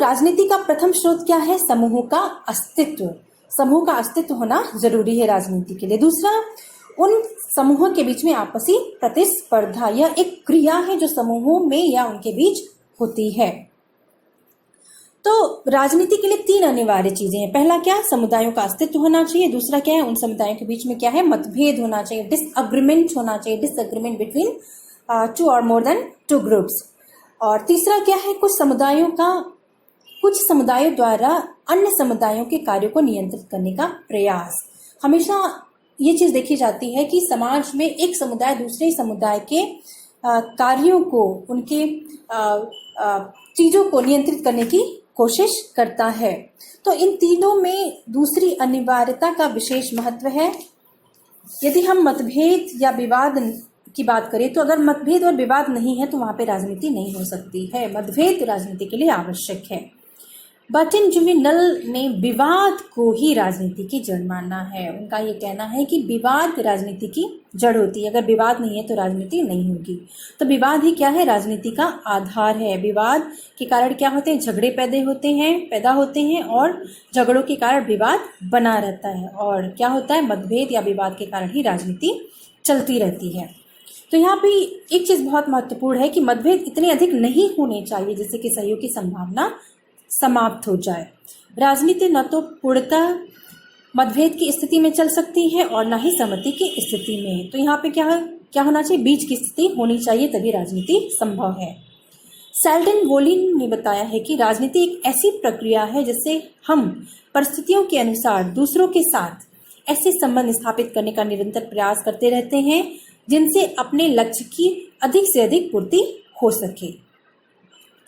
राजनीति का प्रथम स्रोत क्या है? समूहों का अस्तित्व। समूह का अस्तित्व होना जरूरी है राजनीति के लिए। दूसरा, उन समूहों के बीच में आपसी प्रतिस्पर्धा, यह एक क्रिया है जो समूहों में या उनके बीच होती है। तो राजनीति के लिए 3 अनिवार्य चीजें हैं। पहला क्या? समुदायों का अस्तित्व होना चाहिए। दूसरा क्या है? उन समुदायों के बीच में क्या है? मतभेद होना चाहिए, डिसएग्रीमेंट होना चाहिए, डिसएग्रीमेंट बिटवीन 2 और मोर देन 2 ग्रुप्स। और तीसरा क्या है? कुछ समुदायों द्वारा अन्य समुदायों के कार्यों को नियंत्रित करने का प्रयास। हमेशा ये चीज देखी जाती है कि समाज में एक समुदाय दूसरे समुदाय के कार्यों को, उनके चीजों को नियंत्रित करने की कोशिश करता है। तो इन तीनों में दूसरी अनिवार्यता का विशेष महत्व है। यदि हम मतभेद या विवाद की बात करें तो अगर मतभेद और विवाद नहीं है तो वहां पे राजनीति नहीं हो सकती है। मतभेद राजनीति के लिए आवश्यक है। बर्टन जुवेनल ने विवाद को ही राजनीति की जड़ माना है। उनका ये कहना है कि विवाद राजनीति की जड़ होती है। अगर विवाद नहीं है तो राजनीति नहीं होगी। तो विवाद ही क्या है? राजनीति का आधार है। विवाद के कारण क्या होते हैं? झगड़े पैदा होते हैं और झगड़ों के कारण विवाद बना रहता है। और क्या होता है? मतभेद या विवाद के कारण ही राजनीति चलती रहती है। तो यहाँ पे एक चीज बहुत महत्वपूर्ण है कि मतभेद इतने अधिक नहीं होने चाहिए जिससे कि सहयोग की संभावना समाप्त हो जाए। राजनीति न तो पूर्णतः मतभेद की स्थिति में चल सकती है और न ही सहमति की स्थिति में। तो यहाँ पे क्या होना चाहिए? बीच की स्थिति होनी चाहिए, तभी राजनीति संभव है। सेल्डन वोलिन ने बताया है कि राजनीति एक ऐसी प्रक्रिया है जिससे हम परिस्थितियों के अनुसार दूसरों के साथ ऐसे संबंध स्थापित करने का निरंतर प्रयास करते रहते हैं जिनसे अपने लक्ष्य की अधिक से अधिक पूर्ति हो सके।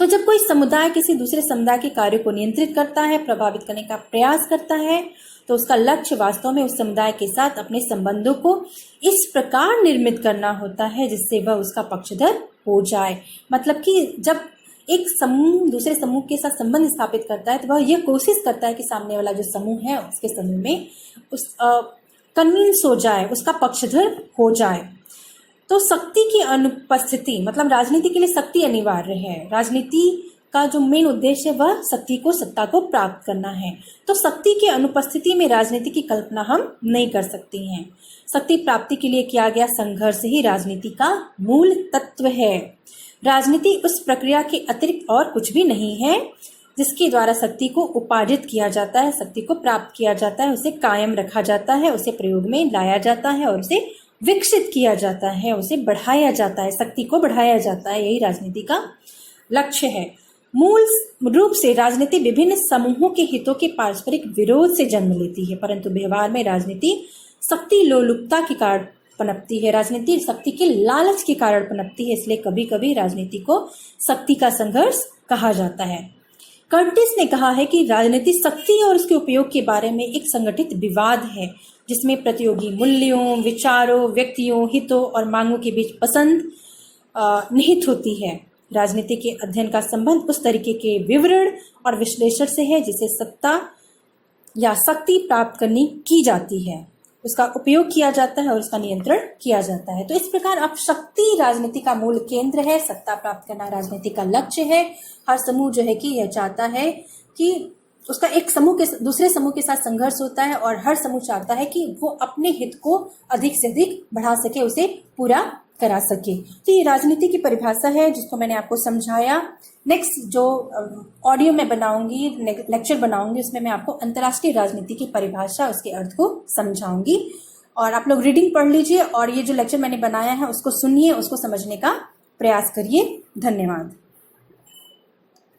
तो जब कोई समुदाय किसी दूसरे समुदाय के कार्य को नियंत्रित करता है, प्रभावित करने का प्रयास करता है, तो उसका लक्ष्य वास्तव में उस समुदाय के साथ अपने संबंधों को इस प्रकार निर्मित करना होता है जिससे वह उसका पक्षधर हो जाए। मतलब कि जब एक समूह दूसरे समूह के साथ संबंध स्थापित करता है तो वह यह कोशिश करता है कि सामने वाला जो समूह है उसके समूह में उस कन्विंस हो जाए, उसका पक्षधर हो जाए। तो शक्ति की अनुपस्थिति, मतलब राजनीति के लिए शक्ति अनिवार्य है। राजनीति का जो मेन उद्देश्य है वह सत्ता को प्राप्त करना है। तो शक्ति की अनुपस्थिति में राजनीति की कल्पना हम नहीं कर सकते हैं। शक्ति प्राप्ति के लिए किया गया संघर्ष ही राजनीति का मूल तत्व है। राजनीति उस प्रक्रिया के अतिरिक्त और कुछ भी नहीं है जिसके द्वारा शक्ति को उपार्जित किया जाता है, शक्ति को प्राप्त किया जाता है, उसे कायम रखा जाता है, उसे प्रयोग में लाया जाता है और उसे विकसित किया जाता है, उसे बढ़ाया जाता है, शक्ति को बढ़ाया जाता है। यही राजनीति का लक्ष्य है। मूल रूप से राजनीति विभिन्न समूहों के हितों के पारस्परिक विरोध से जन्म लेती है, परंतु व्यवहार में राजनीति शक्ति लोलुपता के कारण पनपती है। राजनीति शक्ति के लालच के कारण पनपती है। इसलिए कभी कभी राजनीति को शक्ति का संघर्ष कहा जाता है। कर्टिस ने कहा है कि राजनीति शक्ति और उसके उपयोग के बारे में एक संगठित विवाद है जिसमें प्रतियोगी मूल्यों, विचारों, व्यक्तियों, हितों और मांगों के बीच पसंद निहित होती है। राजनीति के अध्ययन का संबंध उस तरीके के विवरण और विश्लेषण से है जिसे सत्ता या शक्ति प्राप्त करनी की जाती है, उसका उपयोग किया जाता है और उसका नियंत्रण किया जाता है। तो इस प्रकार अब शक्ति राजनीति का मूल केंद्र है, सत्ता प्राप्त करना राजनीति का लक्ष्य है। हर समूह जो है कि यह चाहता है कि उसका एक समूह के दूसरे समूह के साथ संघर्ष होता है और हर समूह चाहता है कि वो अपने हित को अधिक से अधिक बढ़ा सके, उसे पूरा करा सके। तो ये राजनीति की परिभाषा है जिसको मैंने आपको समझाया। नेक्स्ट जो ऑडियो में बनाऊंगी, लेक्चर बनाऊंगी, उसमें मैं आपको अंतर्राष्ट्रीय राजनीति की परिभाषा, उसके अर्थ को समझाऊंगी। और आप लोग रीडिंग पढ़ लीजिए और ये जो लेक्चर मैंने बनाया है उसको सुनिए, उसको समझने का प्रयास करिए। धन्यवाद।